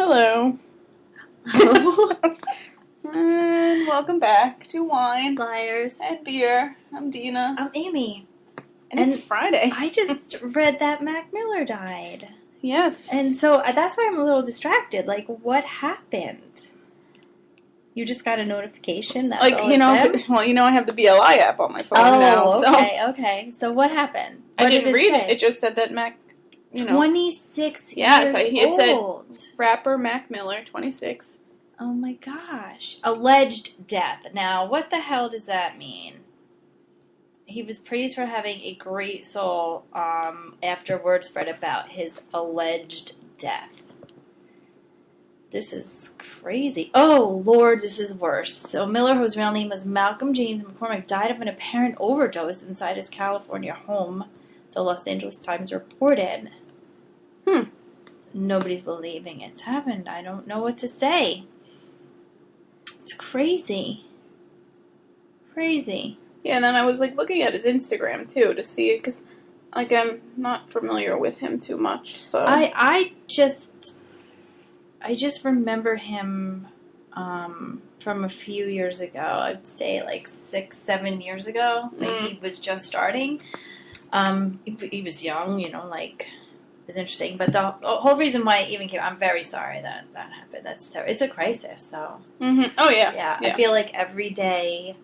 Hello. And welcome back to Wine, Liars, and Beer. I'm Dina. I'm Amy. And it's Friday. I just read that Mac Miller died. Yes. And so that's why I'm a little distracted. Like, what happened? You just got a notification that I have the BLI app on my phone now. Okay. So what happened? I didn't read it. It just said that Mac, 26 yes, years old. It said rapper Mac Miller, 26. Oh my gosh. Alleged death. Now, what the hell does that mean? He was praised for having a great soul after word spread about his alleged death. This is crazy. Oh, Lord, this is worse. So Miller, whose real name was Malcolm James McCormick, died of an apparent overdose inside his California home, the Los Angeles Times reported. Nobody's believing it's happened. I don't know what to say. It's crazy. Crazy. Yeah, and then I was, looking at his Instagram, too, to see it, because, I'm not familiar with him too much, so... I just remember him from a few years ago. I'd say 6-7 years ago. He was just starting. He was young, it was interesting. But the whole reason why it even came, I'm very sorry that happened. That's terrible. It's a crisis, though. Mm-hmm. Oh, yeah. Yeah. I feel like every day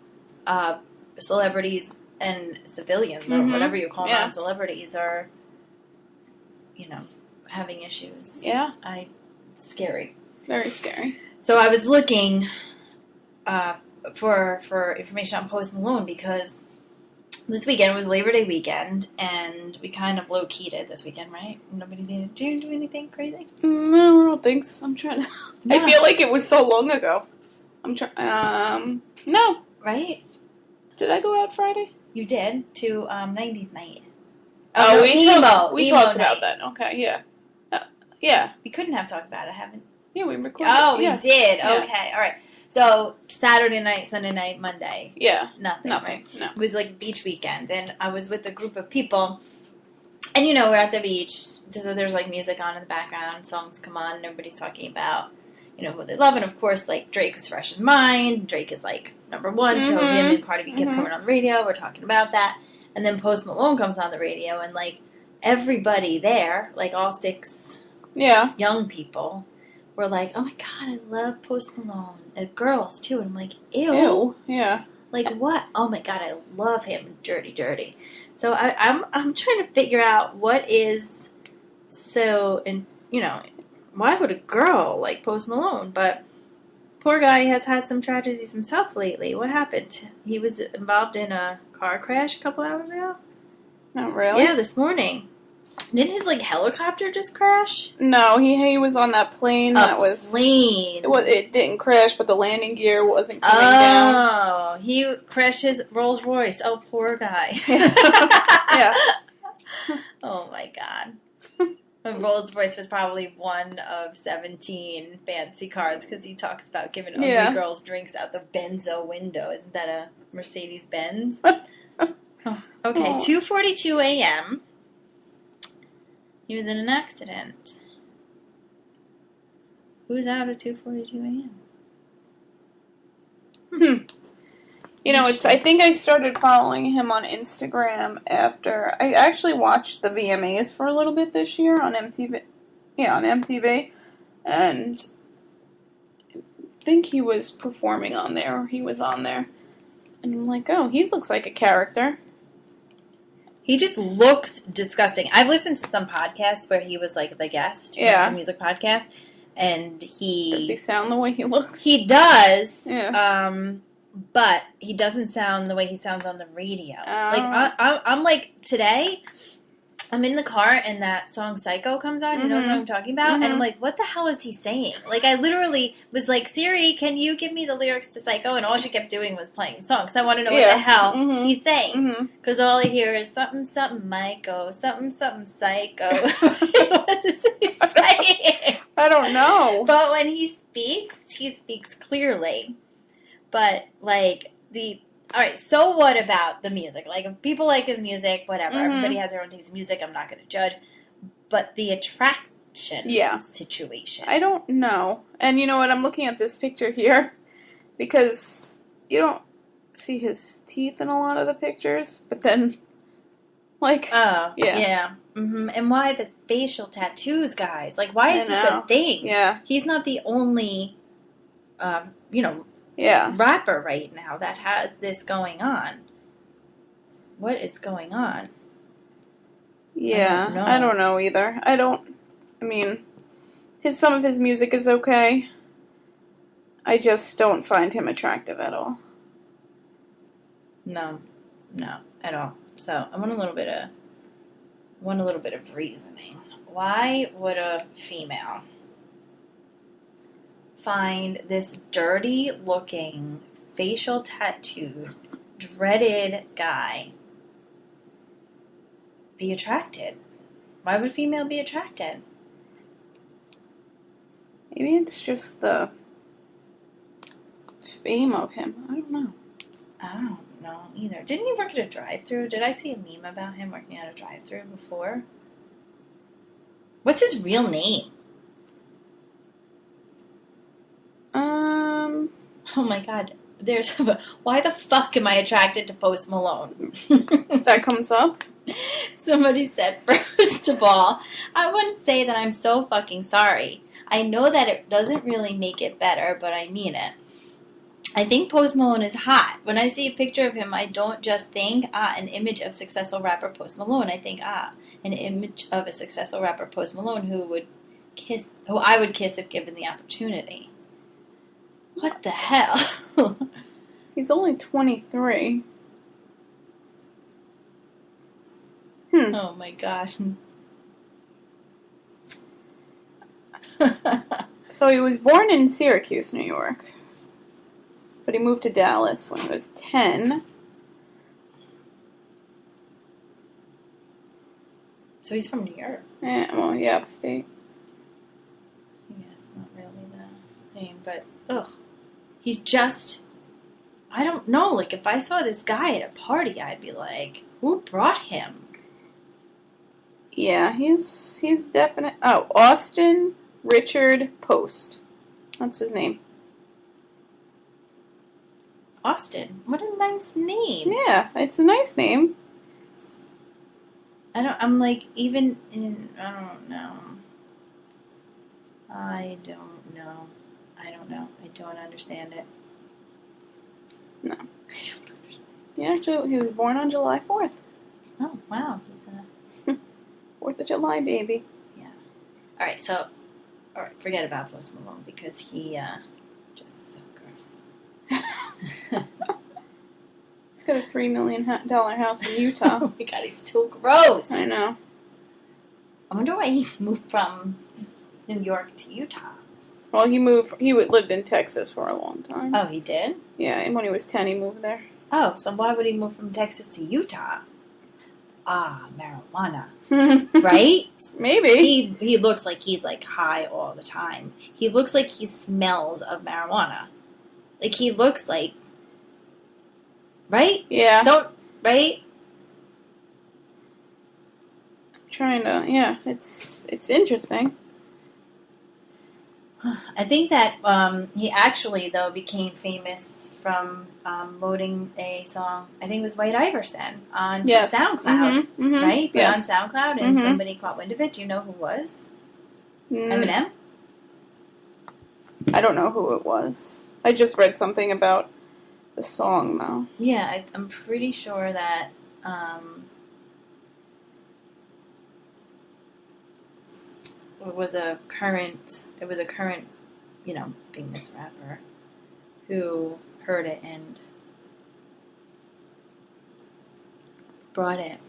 celebrities and civilians, or whatever you call non-celebrities, are, having issues. Yeah. Scary. Very scary. So I was looking for information on Post Malone because this weekend was Labor Day weekend, and we kind of low-keyed it this weekend, right? Nobody did. Did you do anything crazy? No, I don't think so. I'm trying to... No. I feel like it was so long ago. I'm trying... No. Right? Did I go out Friday? You did, to 90s night. Oh, no, we talked about that. Okay, yeah. Yeah. We couldn't have talked about it, haven't we? Yeah, we recorded. Oh, we did. Yeah. Okay, all right. So, Saturday night, Sunday night, Monday. Yeah. Nothing. Right? No. It was beach weekend, and I was with a group of people, and we're at the beach, so there's music on in the background, songs come on, and everybody's talking about, who they love, and of course, Drake was fresh in mind. Drake is, number one, so him and Cardi B kept coming on the radio, we're talking about that, and then Post Malone comes on the radio, and, everybody there, all six... Yeah. young people were like, oh my God, I love Post Malone. And girls, too. And I'm like, ew. Yeah. What? Oh my God, I love him. Dirty. So I'm trying to figure out what is so, and why would a girl like Post Malone? But poor guy has had some tragedies himself lately. What happened? He was involved in a car crash a couple hours ago. Not really? Yeah, this morning. Didn't his helicopter just crash? No, he was on that plane. It didn't crash, but the landing gear wasn't coming down. Oh, he crashed his Rolls Royce. Oh, poor guy. Yeah. Oh my God. A Rolls Royce was probably one of 17 fancy cars because he talks about giving ugly girls drinks out the Benzo window. Isn't that a Mercedes Benz? Okay, 2:42 a.m. He was in an accident. Who's out at 2:42 a.m.? I think I started following him on Instagram after I actually watched the VMAs for a little bit this year on MTV. Yeah, on MTV, and I think he was performing on there, or he was on there, and I'm like, oh, he looks like a character. He just looks disgusting. I've listened to some podcasts where he was the guest. Yeah. Some music podcast. And Does he sound the way he looks? He does. Yeah. But he doesn't sound the way he sounds on the radio. I'm today, I'm in the car and that song Psycho comes on. You know what I'm talking about? And I'm like, what the hell is he saying? I literally was like, Siri, can you give me the lyrics to Psycho? And all she kept doing was playing the song. Because I want to know what the hell he's saying. Because all I hear is something, something, Myco, something, something, Psycho. What is he saying? I don't know. But when he speaks clearly. But, all right, so what about the music? If people like his music, whatever. Everybody has their own taste in music. I'm not going to judge. But the situation. I don't know. And you know what? I'm looking at this picture here because you don't see his teeth in a lot of the pictures, but then, like... Oh, yeah. Mm-hmm. And why the facial tattoos, guys? Like, why is this a thing? Yeah. He's not the only, rapper right now that has this going on. What is going on? Yeah, I don't know either. Some of his music is okay. I just don't find him attractive at all. No, at all. So I want a little bit of reasoning. Why would a female find this dirty-looking, facial tattooed, dreaded guy be attracted? Why would a female be attracted? Maybe it's just the fame of him. I don't know. I don't know either. Didn't he work at a drive-thru? Did I see a meme about him working at a drive-thru before? What's his real name? Oh my god. Why the fuck am I attracted to Post Malone? That comes up? Somebody said, first of all, I want to say that I'm so fucking sorry. I know that it doesn't really make it better, but I mean it. I think Post Malone is hot. When I see a picture of him, I don't just think, an image of successful rapper Post Malone. I think, an image of a successful rapper Post Malone who I would kiss if given the opportunity. What the hell? He's only 23. Oh my gosh. So he was born in Syracuse, New York. But he moved to Dallas when he was 10. So he's from New York. Yeah, upstate. Yes, not really the name, but he's just, I don't know, like if I saw this guy at a party, I'd be like, who brought him? Yeah, he's definite. Oh, Austin Richard Post. That's his name. Austin. What a nice name. Yeah, it's a nice name. I don't know. I don't know. I don't understand it. No. I don't understand. Yeah, he was born on July 4th. Oh, wow. He's 4th of July, baby. Yeah. All right, forget about Post Malone because he, just so gross. He's got a $3 million house in Utah. Oh my god, he's too gross. I know. I wonder why he moved from New York to Utah. Well, he lived in Texas for a long time. Oh, he did? Yeah, and when he was 10, he moved there. Oh, so why would he move from Texas to Utah? Marijuana. Right? Maybe. He looks like he's, like, high all the time. He looks like he smells of marijuana. Like, he looks like... Right? Yeah. Right? I'm trying to... Yeah, it's interesting. I think that he actually, though, became famous from loading a song, I think it was White Iverson, on SoundCloud, right? But on SoundCloud, and somebody caught wind of it. Do you know who it was? Eminem? I don't know who it was. I just read something about the song, though. Yeah, I'm pretty sure that it was a current, famous rapper who heard it and brought it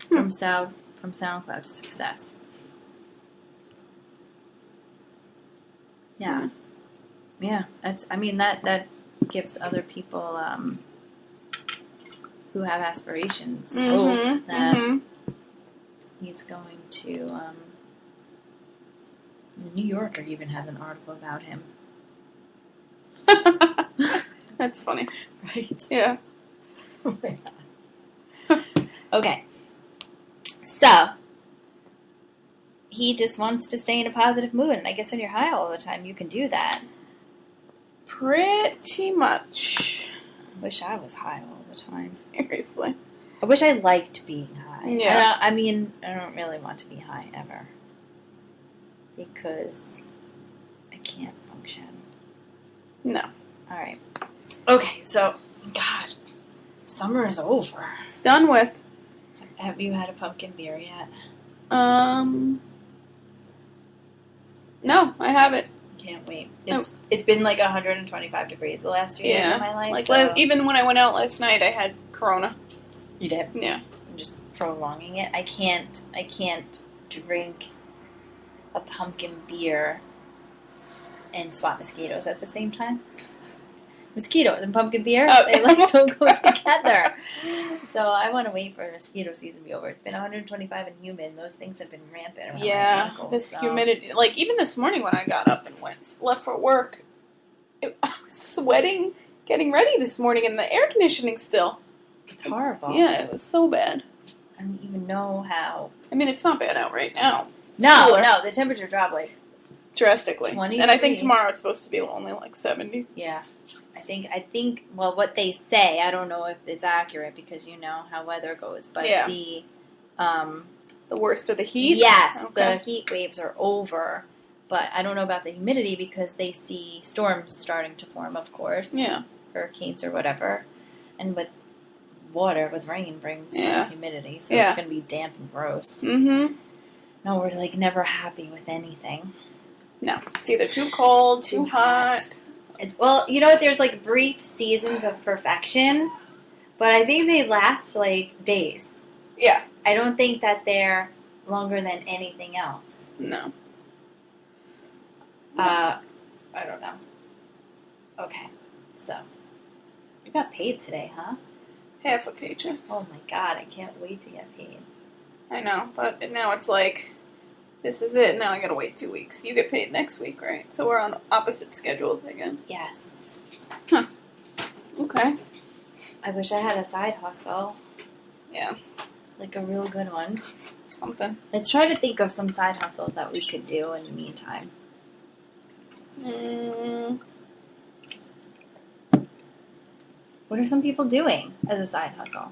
from SoundCloud to success. Yeah. Yeah, that gives other people who have aspirations hope that he's going to the New Yorker even has an article about him. That's funny. Right? Yeah. Oh my God. Okay. So, he just wants to stay in a positive mood. And I guess when you're high all the time, you can do that. Pretty much. I wish I was high all the time. Seriously. I wish I liked being high. Yeah. I don't really want to be high ever. Because I can't function. No. All right. Okay, so, God, summer is over. It's done with. Have you had a pumpkin beer yet? No, I haven't. Can't wait. It's been like 125 degrees the last 2 days of my life. Like so. even when I went out last night, I had Corona. You did? Yeah. I'm just prolonging it. I can't drink a pumpkin beer and swat mosquitoes at the same time. Mosquitoes and pumpkin beer, they don't go together. So I want to wait for mosquito season to be over. It's been 125 and humid. Those things have been rampant around my ankles. This humidity. Like, even this morning when I got up and left for work, I was sweating, getting ready this morning, and the air conditioning still. It's horrible. Yeah, it was so bad. I don't even know how. I mean, it's not bad out right now. No, the temperature dropped like drastically. 20 and I think tomorrow it's supposed to be only like 70. Yeah. I think, well, what they say, I don't know if it's accurate because you know how weather goes, but the worst of the heat? Yes, okay. The heat waves are over, but I don't know about the humidity because they see storms starting to form, of course. Yeah. Hurricanes or whatever. And with water, with rain, brings humidity, so it's going to be damp and gross. Mm-hmm. No, we're like never happy with anything. No, it's either too cold, too hot. Well, you know what? There's like brief seasons of perfection, but I think they last like days. Yeah. I don't think that they're longer than anything else. No. I don't know. Okay, so you got paid today, huh? Half a paycheck. Oh my God, I can't wait to get paid. I know, but now it's like, this is it. Now I gotta wait 2 weeks. You get paid next week, right? So we're on opposite schedules again. Yes. Huh. Okay. I wish I had a side hustle. Yeah. Like a real good one. Something. Let's try to think of some side hustles that we could do in the meantime. What are some people doing as a side hustle?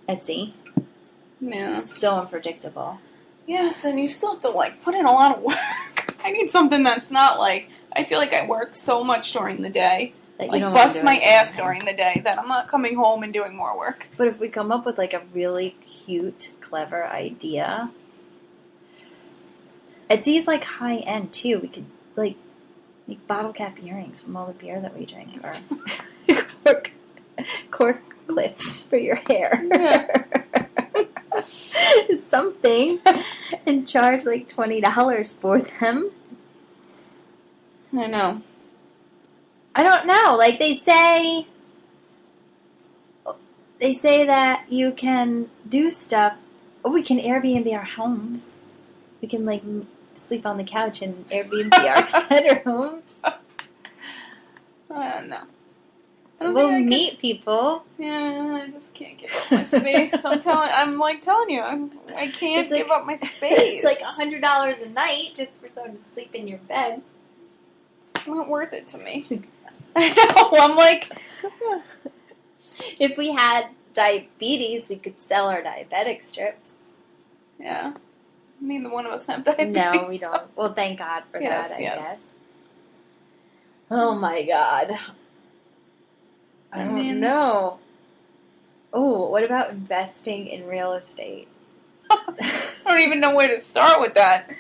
Etsy. Yeah. So unpredictable. Yes, and you still have to, like, put in a lot of work. I need something that's not, like, I feel like I work so much during the day. That like, bust my ass during the day that I'm not coming home and doing more work. But if we come up with, like, a really cute, clever idea. Etsy's, like, high-end, too. We could, like, make bottle cap earrings from all the beer that we drink. Or cork clips for your hair. Yeah. Something. And charge, like, $20 for them. I know. I don't know. Like, they say that you can do stuff. Oh, we can Airbnb our homes. We can, like, sleep on the couch and Airbnb our bedrooms. No. We'll meet people. Yeah, I just can't give up my space. I'm telling you, I can't give up my space. It's like $100 a night just for someone to sleep in your bed. It's not worth it to me. I know. I'm like, if we had diabetes, we could sell our diabetic strips. Yeah. Neither one of us have diabetes. No, we don't. Well, thank God for that, I guess. Oh, my God. I don't know. Oh, what about investing in real estate? I don't even know where to start with that.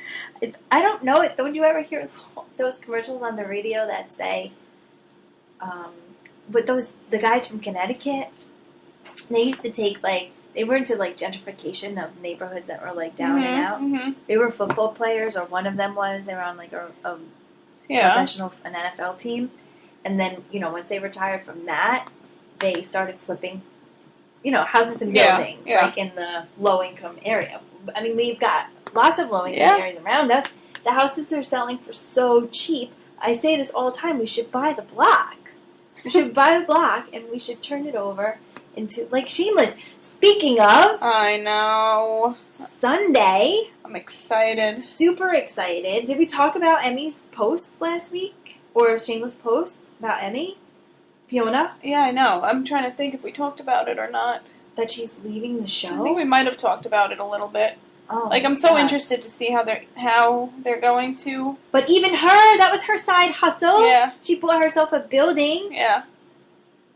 I don't know it. Don't you ever hear those commercials on the radio that say, but the guys from Connecticut, they used to take, like, they were into, like, gentrification of neighborhoods that were, like, down and out. Mm-hmm. They were football players, or one of them was. They were on, like, an NFL team. And then, you know, once they retired from that, they started flipping, you know, houses and buildings, like in the low-income area. I mean, we've got lots of low-income areas around us. The houses are selling for so cheap. I say this all the time. We should buy the block. We should buy the block, and we should turn it over into, like, Shameless. Speaking of, I know. Sunday. I'm excited. Super excited. Did we talk about Emmy's posts last week? Or Shameless posts about Emmy? Fiona? Yeah, I know. I'm trying to think if we talked about it or not. That she's leaving the show? I think we might have talked about it a little bit. Oh, like, I'm so interested to see how they're going to. But even her, that was her side hustle. Yeah. She bought herself a building. Yeah.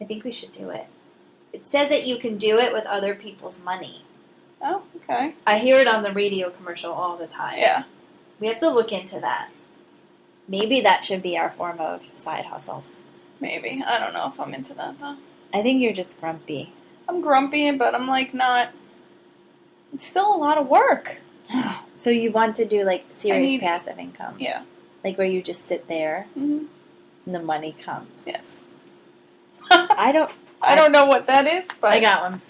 I think we should do it. It says that you can do it with other people's money. Oh, okay. I hear it on the radio commercial all the time. Yeah. We have to look into that. Maybe that should be our form of side hustles. Maybe. I don't know if I'm into that, though. I think you're just grumpy. I'm grumpy, but I'm, like, not... It's still a lot of work. So you want to do, like, serious passive income? Yeah. Like, where you just sit there and the money comes? Yes. I don't know what that is, but... I got one.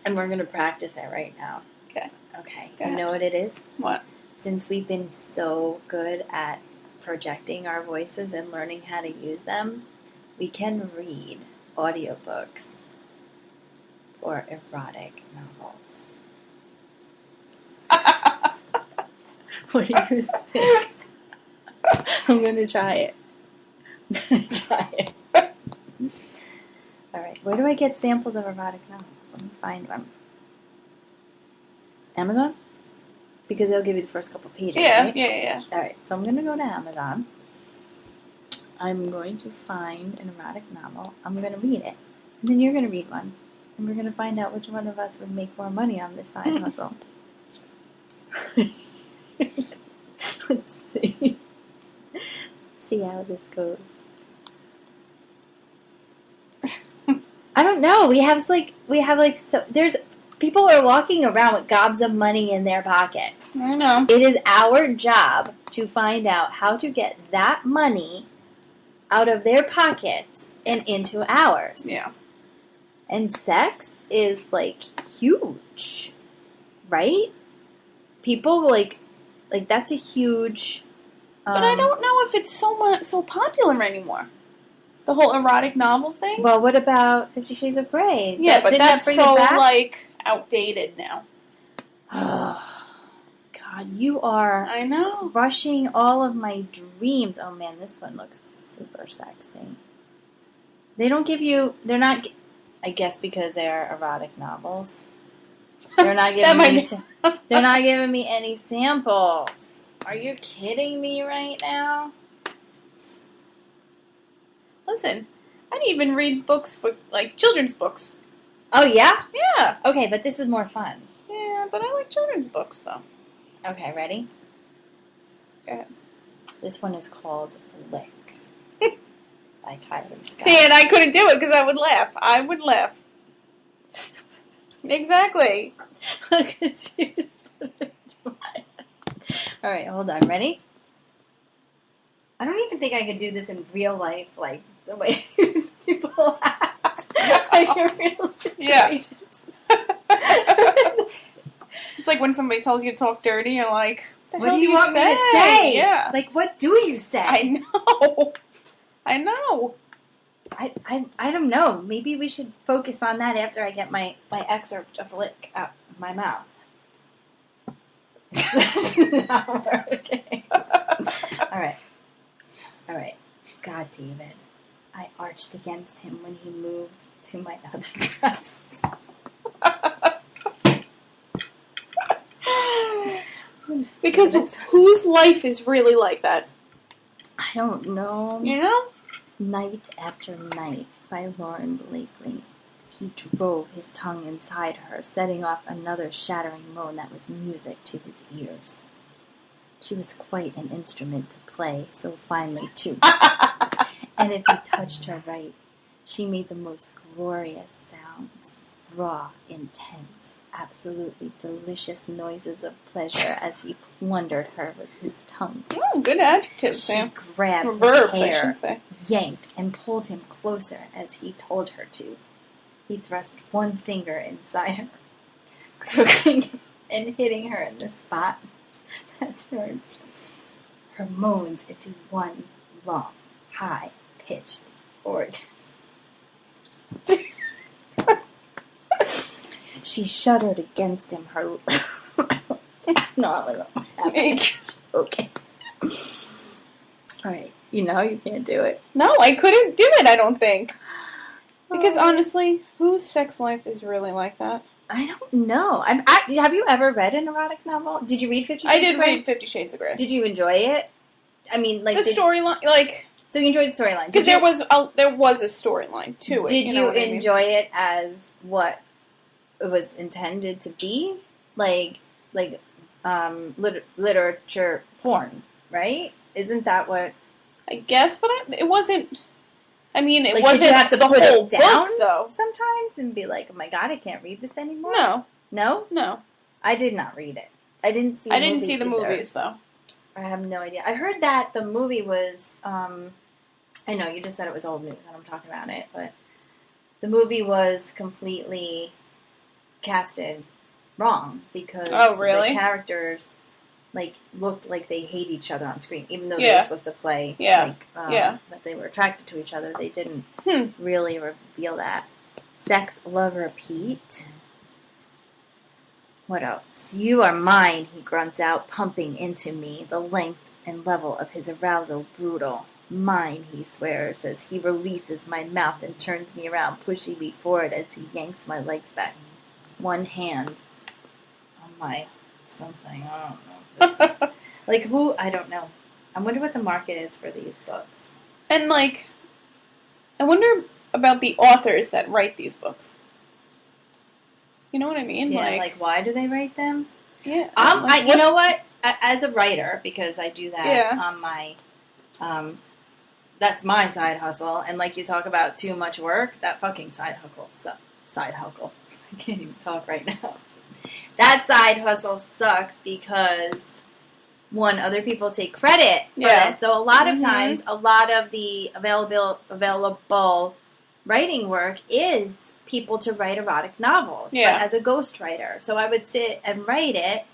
And we're going to practice it right now. Okay. Okay. Go You ahead. know what it is? What? Since we've been so good at projecting our voices and learning how to use them, we can read audiobooks for erotic novels. What do you think? I'm going to try it. All right. Where do I get samples of erotic novels? Let me find one. Amazon? Because they'll give you the first couple pages, Yeah, right? yeah. All right. So I'm going to go to Amazon. I'm going to find an erotic novel. I'm going to read it. And then you're going to read one. And we're going to find out which one of us would make more money on this side hustle. Let's see. See how this goes. I don't know. There's people are walking around with gobs of money in their pocket. I know. It is our job to find out how to get that money out of their pockets and into ours. Yeah. And sex is, like, huge, right? People, like that's a huge... But I don't know if it's so popular anymore. The whole erotic novel thing? Well, what about 50 Shades of Grey? Yeah, but that's so, back? outdated now. Oh, God, you are... I know. Crushing all of my dreams. Oh, man, this one looks super sexy. They don't give you... They're not... I guess because they're erotic novels. They're not giving me... They're not giving me any samples. Are you kidding me right now? Listen, I didn't even read books for, like, children's books. Oh, yeah? Yeah. Okay, but this is more fun. Yeah, but I like children's books, though. Okay, ready? Go ahead. This one is called Lick. By Kylie Scott. See, and I couldn't do it because I would laugh. I would laugh. Exactly. Look at you just put it into my... All right, hold on. Ready? I don't even think I could do this in real life, like the way people act, like in real situations. Yeah. It's like when somebody tells you to talk dirty, you're like, what do you want me to say? Yeah. Like, what do you say? I know. I know. I don't know. Maybe we should focus on that after I get my excerpt of Lick out of my mouth. That's not working. All right. God, David, I arched against him when he moved to my other breast. Because whose life is really like that? I don't know. You know? Night After Night by Lauren Blakely. He drove his tongue inside her, setting off another shattering moan that was music to his ears. She was quite an instrument to play so finely, too. And if he touched her right, she made the most glorious sounds, raw, intense, absolutely delicious noises of pleasure as he plundered her with his tongue. Oh, good adjective, Sam. She grabbed Verbs, his hair, I should say. yanked, and pulled him closer as he told her to. He thrust one finger inside her, crooking and hitting her in the spot that turned her moans into one long, high-pitched orgasm. She shuddered against him. Her no, I wasn't laughing. Okay. All right. You know you can't do it. No, I couldn't do it, I don't think. Because honestly, whose sex life is really like that? I don't know. Have you ever read an erotic novel? Did you read 50 Shades of Grey? I did read 50 Shades of Grey. Did you enjoy it? I mean, like... The storyline, like... So you enjoyed the storyline. Because there was a storyline to it. Did you enjoy it as what it was intended to be? Like literature porn, right? Isn't that what... I guess, but it wasn't... I mean, it like, wasn't did you have to the put whole it down book, though. Sometimes and be like, oh my god, I can't read this anymore? No. No? No. I did not read it. I didn't see the movies, though. I have no idea. I heard that the movie was, I know, you just said it was old news and I'm talking about it, but the movie was completely casted wrong because the characters, like, looked like they hate each other on screen, even though they were supposed to play, that they were attracted to each other. They didn't really reveal that. Sex, love, repeat. What else? You are mine, he grunts out, pumping into me, the length and level of his arousal brutal. Mine, he swears, as he releases my mouth and turns me around, pushing me forward as he yanks my legs back. One hand on my something, I don't know. Like, who? I don't know. I wonder what the market is for these books. And, like, I wonder about the authors that write these books. You know what I mean? Yeah, like why do they write them? Yeah. You know what? As a writer, because I do that on my, that's my side hustle. And like you talk about too much work, that fucking side hustle. I can't even talk right now. That side hustle sucks because, one, other people take credit for this. So a lot of times, a lot of the available writing work is people to write erotic novels, but as a ghostwriter. So I would sit and write it,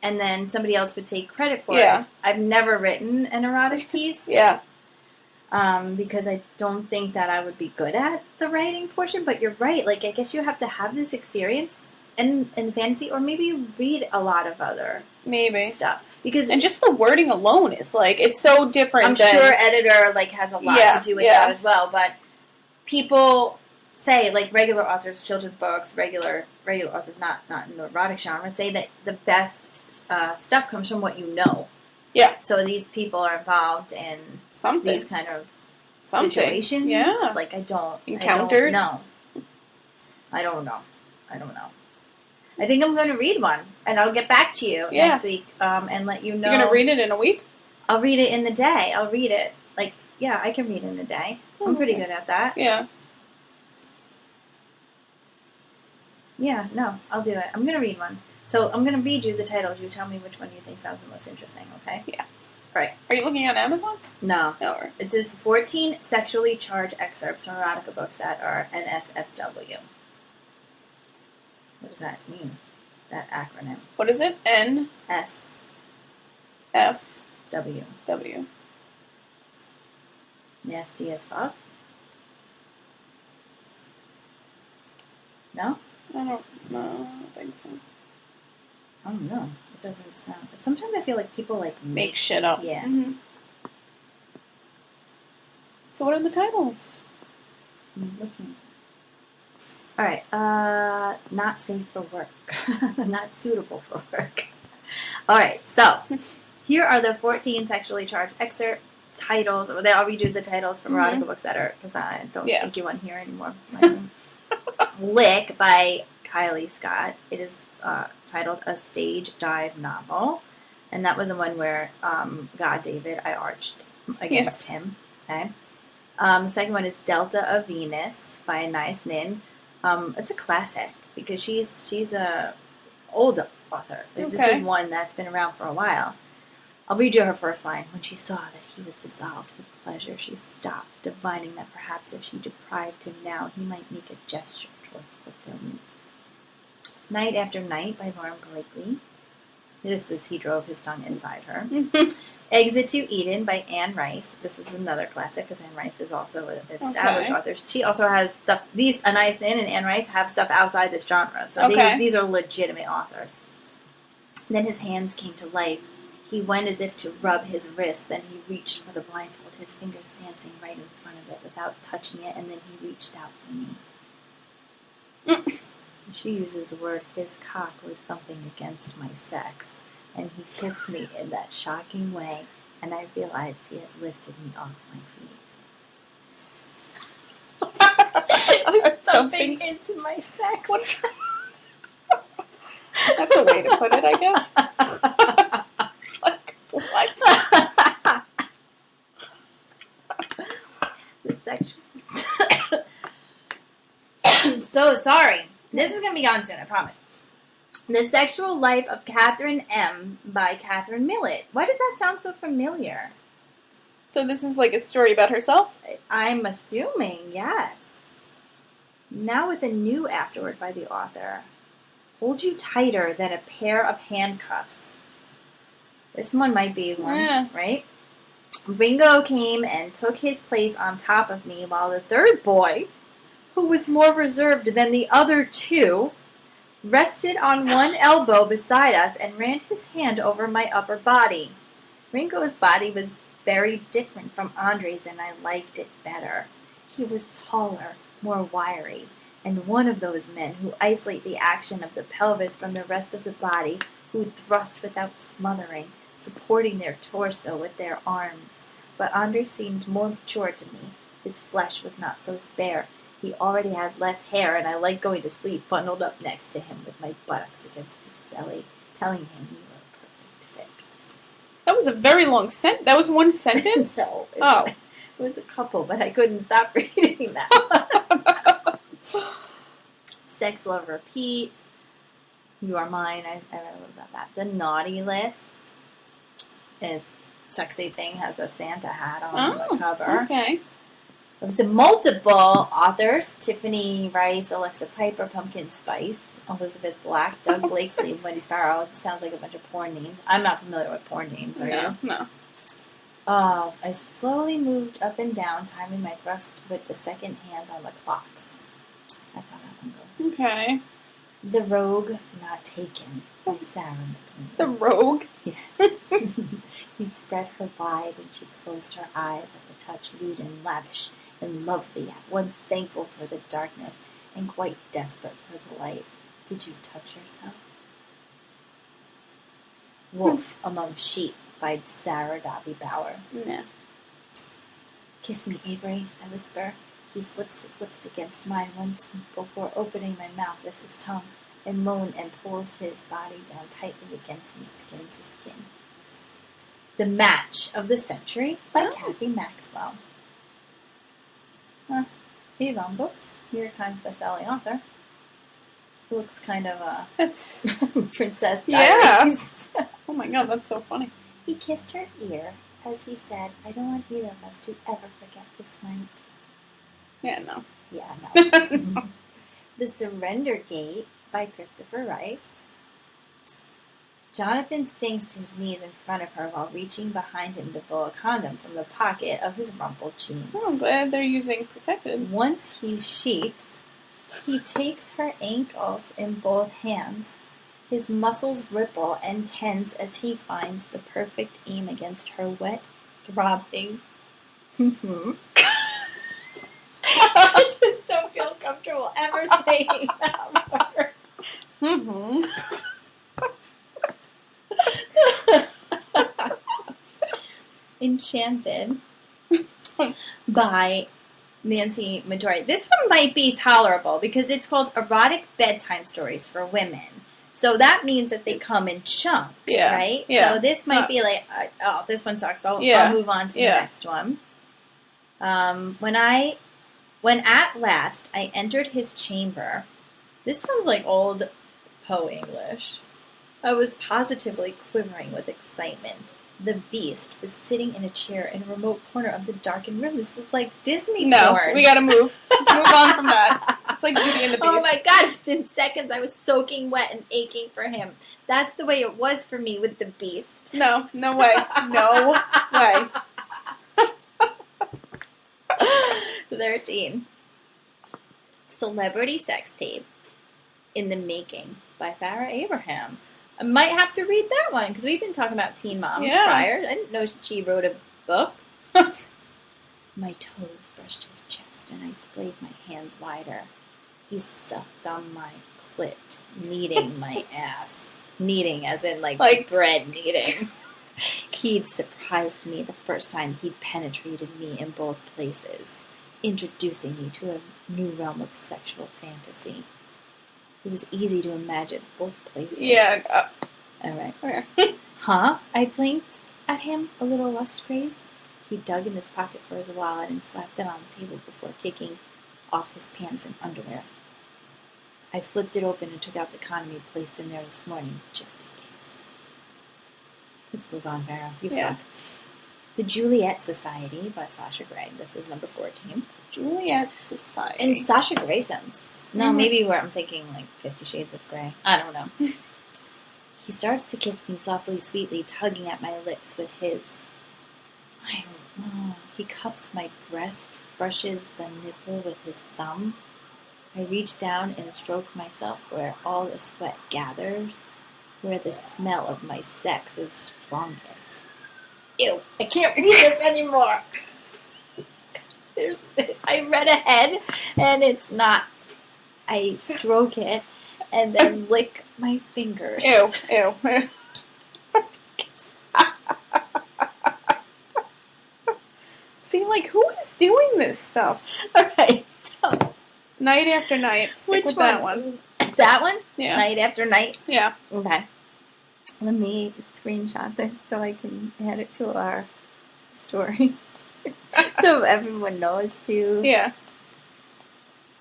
and then somebody else would take credit for it. I've never written an erotic piece. Because I don't think that I would be good at the writing portion, but you're right. Like, I guess you have to have this experience in fantasy, or maybe you read a lot of other stuff. And just the wording alone is, like, it's so different. I'm sure editor, like, has a lot to do with that as well, but people say, like, regular authors, children's books, regular authors, not in the erotic genre, say that the best stuff comes from what you know. Yeah. So these people are involved in these kind of situations. Yeah. Like, Encounters. I don't know. I think I'm going to read one, and I'll get back to you next week and let you know. You're going to read it in a week? I'll read it in the day. I'll read it. Like, yeah, I can read in a day. I'm pretty good at that. Yeah. Yeah, no, I'll do it. I'm going to read one. So I'm going to read you the titles. You tell me which one you think sounds the most interesting, okay? Yeah. All right. Are you looking on Amazon? No. It says 14 sexually charged excerpts from erotica books that are NSFW. What does that mean? That acronym. What is it? N S F W. Nasty as fuck? No? I don't think so. I don't know. It doesn't sound... Sometimes I feel like people, like, make shit up. Yeah. Mm-hmm. So what are the titles? I'm looking. All right. Not safe for work. Not suitable for work. All right. So, here are the 14 sexually charged excerpt titles. I'll read you the titles from erotica books that are... Because I don't think you want to hear anymore. Lick by Kylie Scott. It is titled A Stage Dive Novel. And that was the one where God David, I arched against him. Okay. The second one is Delta of Venus by Nice Nin. It's a classic because she's a old author. This is one that's been around for a while. I'll read you her first line. When she saw that he was dissolved with pleasure, she stopped, divining that perhaps if she deprived him now, he might make a gesture towards fulfillment. Night After Night by Lauren Blakely. This is He Drove His Tongue Inside Her. Exit to Eden by Anne Rice. This is another classic because Anne Rice is also an established author. She also has stuff. These Anais Nin and Anne Rice have stuff outside this genre, so these are legitimate authors. Then his hands came to life. He went as if to rub his wrist. Then he reached for the blindfold, his fingers dancing right in front of it without touching it. And then he reached out for me. She uses the word, his cock was thumping against my sex. And he kissed me in that shocking way, and I realized he had lifted me off my feet. I was thumping into my sex. That's a way to put it, I guess. What? The sexual... I'm so sorry. This is going to be gone soon, I promise. The Sexual Life of Catherine M. by Catherine Millett. Why does that sound so familiar? So this is like a story about herself? I'm assuming, yes. Now with a new afterword by the author. Hold you tighter than a pair of handcuffs. This one might be one, right? Ringo came and took his place on top of me while the third boy, who was more reserved than the other two, rested on one elbow beside us and ran his hand over my upper body. Ringo's body was very different from Andre's, and I liked it better. He was taller, more wiry, and one of those men who isolate the action of the pelvis from the rest of the body, who thrust without smothering, supporting their torso with their arms. But Andre seemed more mature to me. His flesh was not so spare. He already had less hair, and I liked going to sleep bundled up next to him with my buttocks against his belly, telling him we were a perfect fit. That was a very long sentence. That was one sentence? No. It was a couple, but I couldn't stop reading that. Sex, Love, Repeat. You Are Mine. I read a little about that. The Naughty List is Sexy Thing, has a Santa hat on the cover. Okay. It's a multiple authors: Tiffany Rice, Alexa Piper, Pumpkin Spice, Elizabeth Black, Doug Blakeslee, Wendy Sparrow. It sounds like a bunch of porn names. I'm not familiar with porn names, are you? No. I slowly moved up and down, timing my thrust with the second hand on the clocks. That's how that one goes. Okay. The Rogue Not Taken by Sarah McLean. The Rogue? Yes. He spread her wide and she closed her eyes at the touch, lewd and lavish and lovely, at once thankful for the darkness and quite desperate for the light. Did you touch yourself? Wolf Among Sheep by Sarah Dobby Bauer. No. Kiss me, Avery, I whisper. He slips his lips against mine once before opening my mouth with his tongue. I moan and pulls his body down tightly against me, skin to skin. The Match of the Century by Kathy Maxwell. Avon Books, New York Times bestselling author. Looks kind of That's Princess Diaries. Yeah. Oh my god, that's so funny. He kissed her ear as he said, I don't want either of us to ever forget this night. Yeah, no. Yeah, no. The Surrender Gate by Christopher Rice. Jonathan sinks to his knees in front of her while reaching behind him to pull a condom from the pocket of his rumpled jeans. Oh, I'm glad they're using protected. Once he's sheathed, he takes her ankles in both hands. His muscles ripple and tense as he finds the perfect aim against her wet, throbbing. I just don't feel comfortable ever saying that word. Enchanted by Nancy Midori. This one might be tolerable because it's called Erotic Bedtime Stories for Women. So that means that they come in chunks, right? Yeah. So this might be like, oh, this one sucks. I'll move on to the next one. When at last I entered his chamber, this sounds like old Poe English. I was positively quivering with excitement. The Beast was sitting in a chair in a remote corner of the darkened room. This is like Disney porn. No, we gotta move. Move on from that. It's like Beauty and the Beast. Oh my God, within seconds I was soaking wet and aching for him. That's the way it was for me with the Beast. No way. No way. 13. Celebrity sex tape in the making by Farrah Abraham. I might have to read that one because we've been talking about Teen Moms prior. I didn't know she wrote a book. My toes brushed his chest and I splayed my hands wider. He sucked on my clit, kneading my ass. Kneading as in like bread kneading. He'd surprised me the first time he'd penetrated me in both places, introducing me to a new realm of sexual fantasy. It was easy to imagine both places. Yeah. All right. Okay. Huh? I blinked at him, a little lust-crazed. He dug in his pocket for his wallet and slapped it on the table before kicking off his pants and underwear. I flipped it open and took out the condom he'd placed in there this morning, just in case. Let's move on, Vera. You suck. The Juliet Society by Sasha Grey. This is number 14. Juliet Society. And Sasha Grey sounds... No, maybe where I'm thinking like 50 Shades of Grey. I don't know. He starts to kiss me softly, sweetly, tugging at my lips with his. I don't know. He cups my breast, brushes the nipple with his thumb. I reach down and stroke myself where all the sweat gathers, where the smell of my sex is strongest. Ew, I can't read this anymore. I read ahead, and it's not. I stroke it, and then lick my fingers. Ew. See, like, who is doing this stuff? All right, so night after night. Stick with that one. That one? Yeah. Night after night? Yeah. Okay. Let me screenshot this so I can add it to our story. So everyone knows too. Yeah.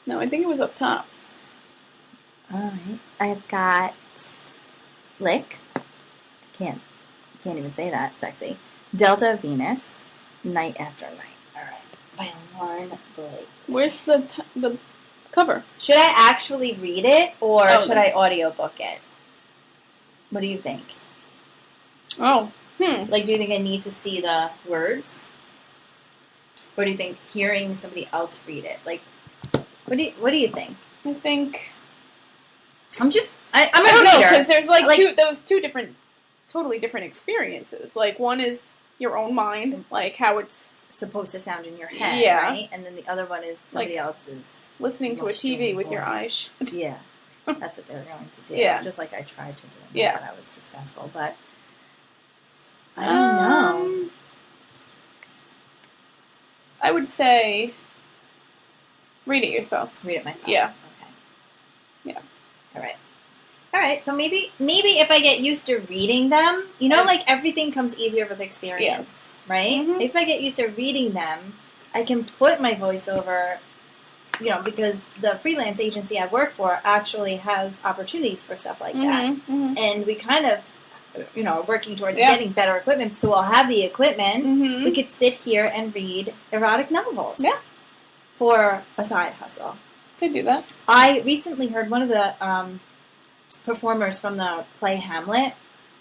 No, I think it was up top. Alright. I've got Lick. Can't even say that. Sexy. Delta Venus. Night After Night. Alright. By Lauren Blake. Where's the cover? Should I actually read it or should I audiobook it? What do you think? Oh. Like, do you think I need to see the words? Or do you think hearing somebody else read it? Like, what do you think? I think... I'm a reader. Because there's two totally different experiences. Like, one is your own mind, like how it's supposed to sound in your head, right? And then the other one is somebody else's listening to a TV with your eyes. Yeah, that's what they're going to do. Yeah, just like I tried to do. Yeah, but I was successful, but I don't know. I would say read it yourself. Read it myself. Yeah. Okay. Yeah. All right. So maybe if I get used to reading them, like everything comes easier with experience, right? Mm-hmm. If I get used to reading them, I can put my voiceover, because the freelance agency I work for actually has opportunities for stuff like that. Mm-hmm. And we kind of, are working towards getting better equipment. So we'll have the equipment. Mm-hmm. We could sit here and read erotic novels. Yeah. For a side hustle. Could do that. I recently heard one of the performers from the play Hamlet.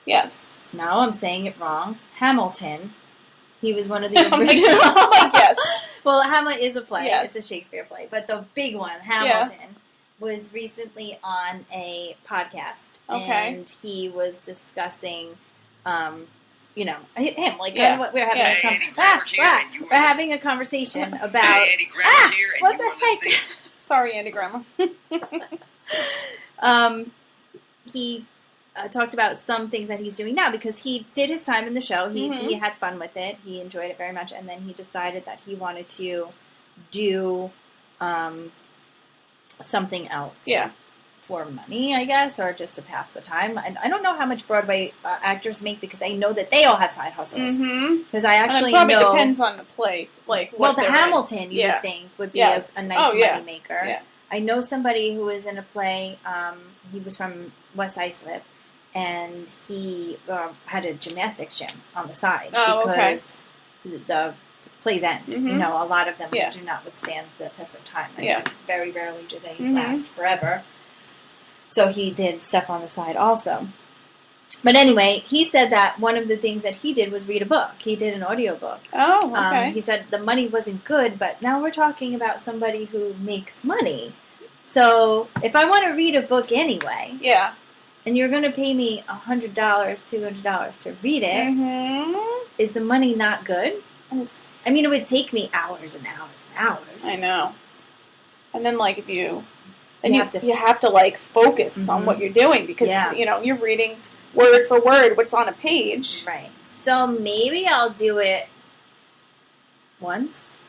Yes. No, I'm saying it wrong. Hamilton. He was one of the original. Yes. Well, Hamlet is a play. Yes. It's a Shakespeare play. But the big one, Hamilton, was recently on a podcast. Okay. And he was discussing, him. Like, we're having a conversation about... what the heck? Sorry, Andy Grandma. He talked about some things that he's doing now because he did his time in the show. He had fun with it. He enjoyed it very much. And then he decided that he wanted to do something else for money, I guess, or just to pass the time. And I don't know how much Broadway actors make because I know that they all have side hustles. Because I actually know... it probably depends on the play. Like, the Hamilton, you would think, would be a nice money maker. Yeah. I know somebody who was in a play. He was from West Islip, and he had a gymnastics gym on the side because the plays end. Mm-hmm. You know, a lot of them Yeah. do not withstand the test of time. Like, Yeah. very rarely do they Mm-hmm. last forever. So he did stuff on the side also. But anyway, he said that one of the things that he did was read a book. He did an audiobook. Oh, okay. He said the money wasn't good, but now we're talking about somebody who makes money. So if I want to read a book anyway, Yeah. and you're going to pay me $100, $200 to read it, Mm-hmm. is the money not good? It's, I mean, it would take me hours and hours and hours. I know. And then, like, if you... You And you have to, like, focus on what you're doing because, you know, you're reading word for word what's on a page. Right. So maybe I'll do it once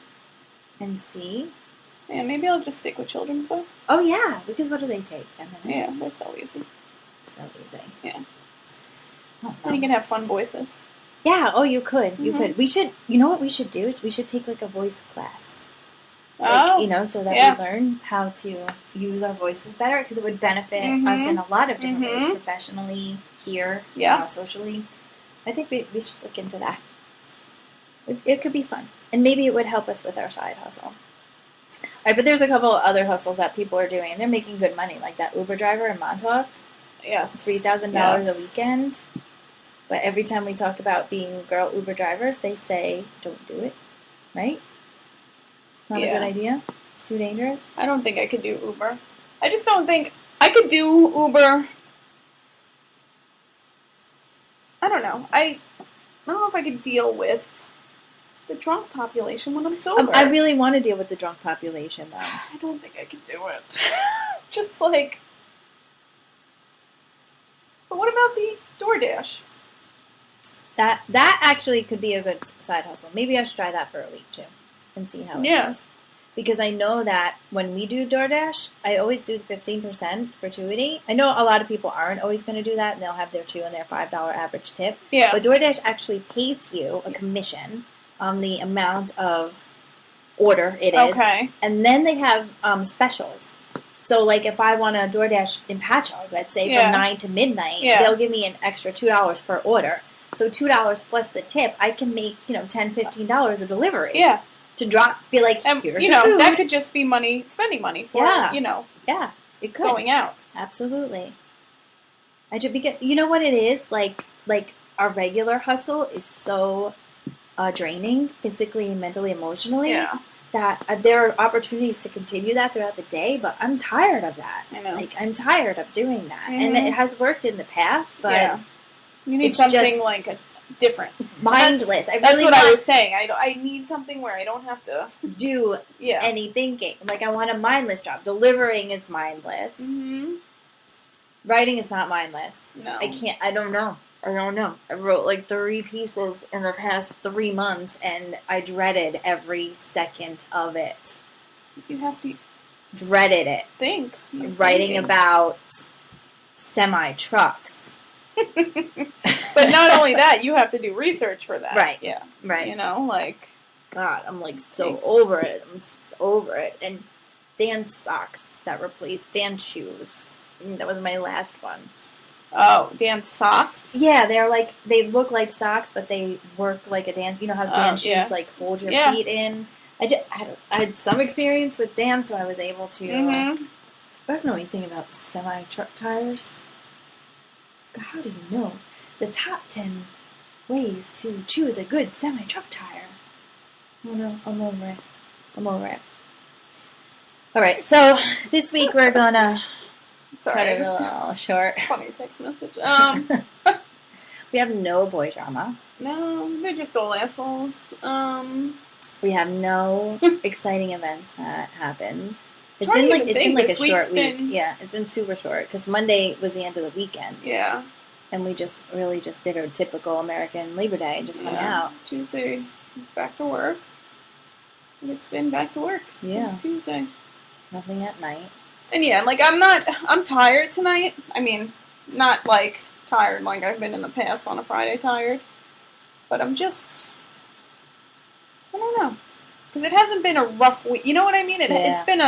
and see. Yeah, maybe I'll just stick with children's books. Oh, yeah, because what do they take? 10 minutes? Yeah, they're so easy. So easy. Yeah. Oh, And you can have fun voices. Yeah, oh, you could. You could. We should, you know what we should do? We should take, like, a voice class. Like, you know, so that we learn how to use our voices better, because it would benefit us in a lot of different ways, professionally, here, socially. I think we should look into that. It could be fun. And maybe it would help us with our side hustle. All right, but there's a couple of other hustles that people are doing, and they're making good money, like that Uber driver in Montauk. Yes. $3,000 a weekend. But every time we talk about being girl Uber drivers, they say, don't do it. Right? Not a good idea? It's too dangerous? I don't think I could do Uber. I just don't think I could do Uber. I don't know. I don't know if I could deal with the drunk population when I'm sober. I really want to deal with the drunk population, though. I don't think I could do it. Just like... But what about the DoorDash? That actually could be a good side hustle. Maybe I should try that for a week, too. And see how it goes. Because I know that when we do DoorDash, I always do 15% gratuity. I know a lot of people aren't always going to do that, and they'll have their $2 and their $5 average tip. Yeah. But DoorDash actually pays you a commission on the amount of order it is. Okay. And then they have specials. So, like, if I want a DoorDash in Patchogue, let's say, from 9 to midnight, they'll give me an extra $2 per order. So $2 plus the tip, I can make, $10, $15 a delivery. Yeah. To be like, here's your food. That could just be spending money for, Yeah, it could. Going out. Absolutely. Because you know what it is? Like our regular hustle is so draining, physically, mentally, emotionally. Yeah. That there are opportunities to continue that throughout the day, but I'm tired of that. I know. Like, I'm tired of doing that. And it has worked in the past, but... You need something like a different, mindless. That's what I was saying. I need something where I don't have to do any thinking. Like, I want a mindless job. Delivering is mindless. Mm-hmm. Writing is not mindless. No, I don't know. I wrote like 3 pieces in the past 3 months, and I dreaded every second of it. You have to dreaded it. Think writing about semi trucks. But not only that, you have to do research for that. Right. Yeah. Right. God, I'm like so over it. I'm so over it. And dance socks that replaced dance shoes. That was my last one. Oh, dance socks? Yeah, they look like socks, but they work like a dance. You know how dance shoes like hold your feet in. I had some experience with dance, so I was able to. I don't know anything about semi truck tires. How do you know the top 10 ways to choose a good semi truck tire? Oh no, I'm over it. All right, so this week we're gonna. Sorry, cut it a little short. Funny text message. We have no boy drama. No, they're just old assholes. We have no exciting events that happened. It's been like a short week. Yeah, it's been super short because Monday was the end of the weekend. Yeah, and we just did a typical American Labor Day and just hung out. Tuesday, back to work. It's been back to work. Yeah, it's Tuesday. Nothing at night. And I'm tired tonight. I mean, not like tired like I've been in the past on a Friday tired. But I'm just, I don't know. Because it hasn't been a rough week. You know what I mean? It's been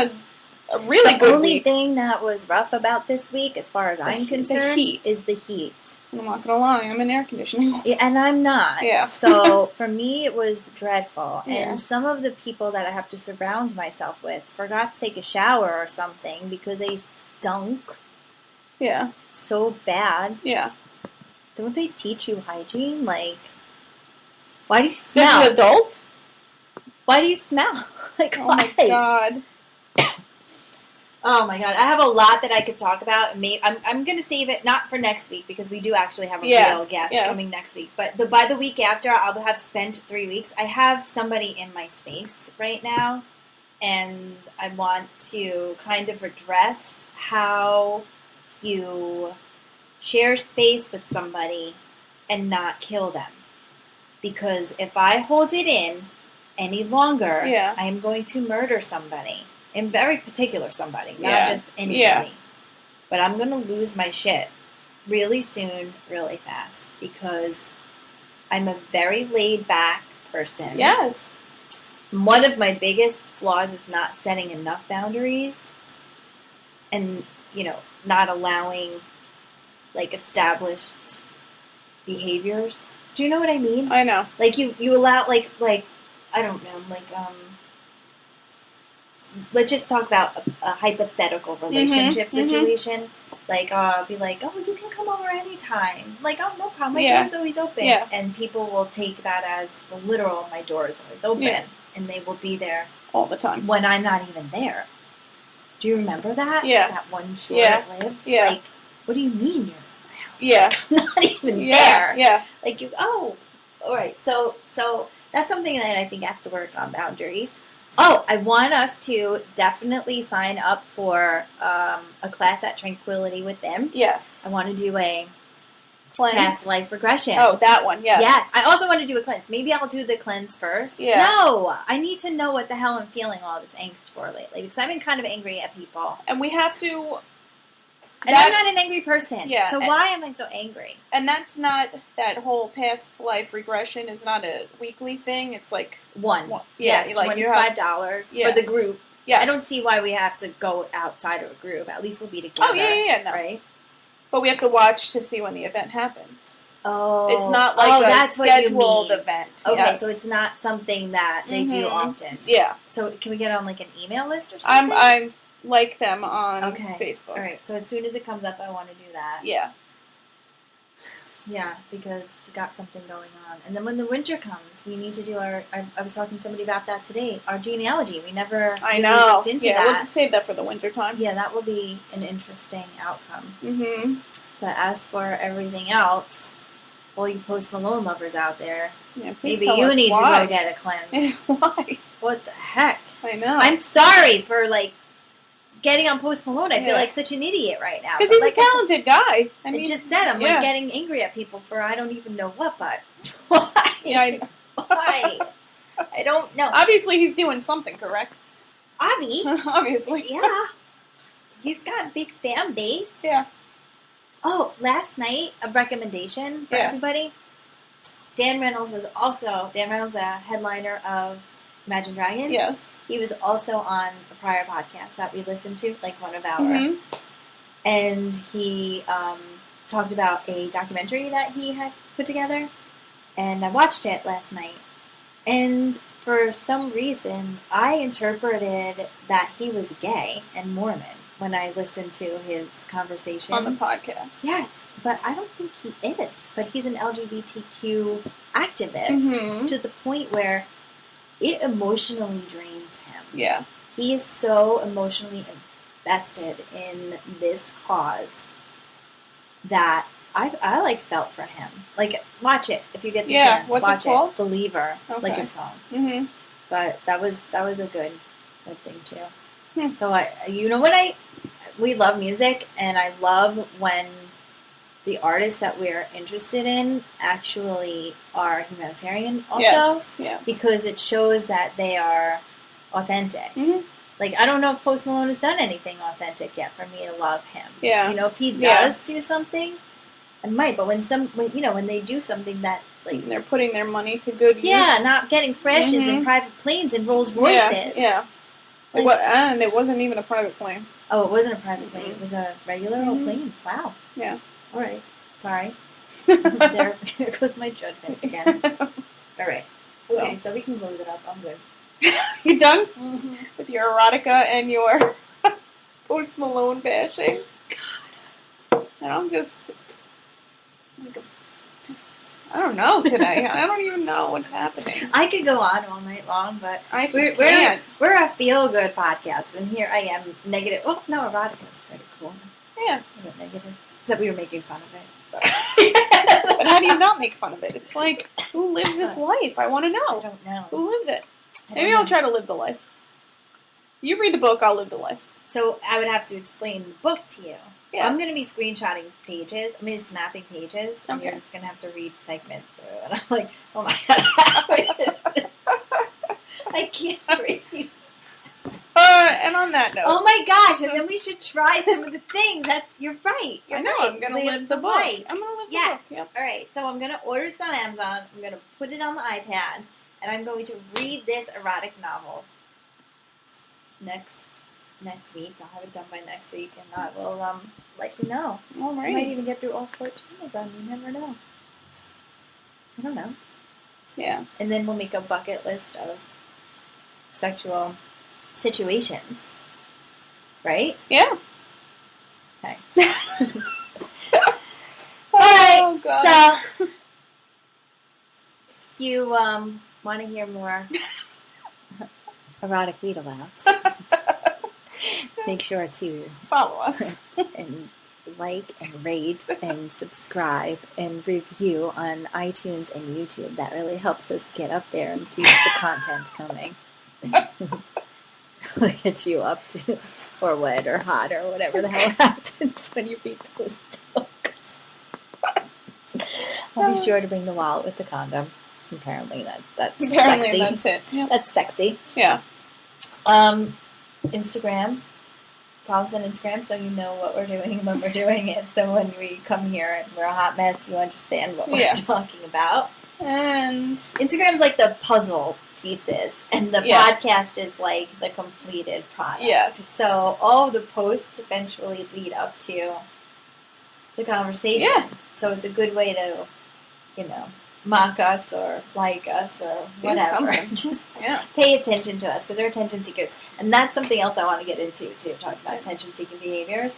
a really the good only week. thing that was rough about this week, as far as I'm concerned, is the heat. I'm not gonna lie, I'm in air conditioning. Yeah, and I'm not. Yeah. So for me, it was dreadful. Yeah. And some of the people that I have to surround myself with forgot to take a shower or something because they stunk. Yeah. So bad. Yeah. Don't they teach you hygiene? Like, why do you smell? This is adults? Why do you smell? Like, Oh why? my god. Oh my god, I have a lot that I could talk about. I'm going to save it not for next week because we do actually have a real guest coming next week. But by the week after, I'll have spent 3 weeks. I have somebody in my space right now, and I want to kind of address how you share space with somebody and not kill them. Because if I hold it in any longer, I am going to murder somebody. And very particular somebody, not just anybody. Yeah. But I'm going to lose my shit really soon, really fast. Because I'm a very laid-back person. Yes. One of my biggest flaws is not setting enough boundaries. And, not allowing, established behaviors. Do you know what I mean? I know. Like, you allow, I don't know, let's just talk about a hypothetical relationship situation. Mm-hmm. Be like, oh, you can come over anytime. Like, oh, no problem. My door's always open. Yeah. And people will take that as the literal, my door is always open. Yeah. And they will be there all the time when I'm not even there. Do you remember that? Yeah. That one short-lived? Yeah. Like, what do you mean you're in my house? Yeah. Like, I'm not even there. Yeah. Like, all right. So that's something that I think I have to work on, boundaries. Oh, I want us to definitely sign up for a class at Tranquility with them. Yes. I want to do a cleanse. Past life regression. Oh, that one, yes. Yes. I also want to do a cleanse. Maybe I'll do the cleanse first. Yeah. No, I need to know what the hell I'm feeling all this angst for lately because I've been kind of angry at people. And we have to... And I'm not an angry person. Yeah. So why am I so angry? And that's not, that whole past life regression is not a weekly thing. It's like... One. Yeah. Yes, like $25 for the group. Yeah. I don't see why we have to go outside of a group. At least we'll be together. Oh, yeah, no. Right? But we have to watch to see when the event happens. Oh. It's not like that's scheduled event. Okay, yes. so it's not something that they do often. Yeah. So can we get on like an email list or something? I'm like them on Facebook. All right. So as soon as it comes up, I want to do that. Yeah. Yeah, because got something going on. And then when the winter comes, we need to do our... I was talking to somebody about that today. Our genealogy. We never looked into that. We'll save that for the winter time. Yeah, that will be an interesting outcome. Mm-hmm. But as for everything else, all you Post Malone lovers out there, maybe you need to go get a cleanse. Why? What the heck? I know. I'm sorry for, getting on Post Malone. I feel like such an idiot right now. Because he's a talented guy. I just said I'm getting angry at people for I don't even know what, but why? Yeah, why? I don't know. Obviously, he's doing something correct. Obviously. Yeah. He's got a big fan base. Yeah. Oh, last night, a recommendation for everybody. Dan Reynolds, a headliner of Imagine Dragons. Yes. He was also on a prior podcast that we listened to, one of our. Mm-hmm. And he talked about a documentary that he had put together. And I watched it last night. And for some reason, I interpreted that he was gay and Mormon when I listened to his conversation. On the podcast. Yes, but I don't think he is. But he's an LGBTQ activist to the point where it emotionally drains him. Yeah. He is so emotionally invested in this cause that I felt for him. Watch it if you get the chance. What's watch it called? Believer, okay. a song. Mm-hmm. But that was a good thing too. So we love music, and I love when the artists that we're interested in actually are humanitarian also. Yes. Because it shows that they are authentic. Mm-hmm. I don't know if Post Malone has done anything authentic yet for me to love him. Yeah. If he does do something, I might. But when they do something that they're putting their money to good use. Yeah, not getting freshes and private planes and Rolls Royces. Yeah. And it wasn't even a private plane. Oh, it wasn't a private plane. It was a regular old plane. Wow. Yeah. All right. Sorry. There goes my judgment again. All right. Okay, so we can close it up. I'm good. You done? Mm-hmm. With your erotica and your Post Malone bashing? God. And I'm just I don't know today. I don't even know what's happening. I could go on all night long, but we're a feel-good podcast, and here I am, negative. Oh, no, erotica's pretty cool. Yeah. Is it negative? Except we were making fun of it. But how do you not make fun of it? It's like, who lives this life? I want to know. I don't know. Who lives it? Maybe I'll try to live the life. You read the book, I'll live the life. So I would have to explain the book to you. Yeah. I'm going to be screenshotting pages. Snapping pages. And you're just going to have to read segments through. And I'm like, oh my God. I can't read. And on that note. Oh my gosh. And then we should try some of the things. You're right. I know. Right. I'm going to live the book. I'm going to live the book. Yep. All right. So I'm going to order this on Amazon. I'm going to put it on the iPad. And I'm going to read this erotic novel next week. I'll have it done by next week, and I will let you know. All right. I might even get through all 14 of them. You never know. I don't know. Yeah. And then we'll make a bucket list of sexual situations. Right? Yeah. Okay. All right. God. So, if you want to hear more erotic read-alouds, make sure to follow us and like and rate and subscribe and review on iTunes and YouTube. That really helps us get up there and keep the content coming. We'll get you up to or wet or hot or whatever the hell happens when you read those books. I'll be sure to bring the wallet with the condom. Apparently that's sexy. That's it. Yep. That's sexy. Yeah. Instagram. Follow us on Instagram so you know what we're doing when we're doing it. So when we come here and we're a hot mess, you understand what we're talking about. And Instagram's like the puzzle pieces, and the podcast is like the completed product. Yes. So all of the posts eventually lead up to the conversation. Yeah. So it's a good way to, mock us or like us or whatever. Just pay attention to us because we're attention seekers. And that's something else I want to get into too, talk about attention-seeking behaviors.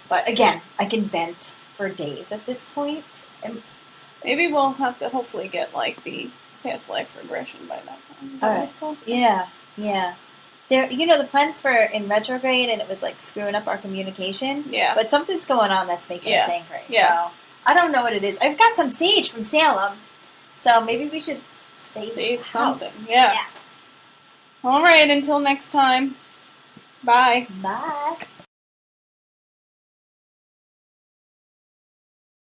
But again, I can vent for days at this point. And maybe we'll have to hopefully get like the past life regression by that time. Is that what it's called? Yeah. There, the planets were in retrograde and it was like screwing up our communication. Yeah. But something's going on that's making us angry. Yeah. So I don't know what it is. I've got some sage from Salem, so maybe we should sage something. Yeah. All right. Until next time. Bye. Bye.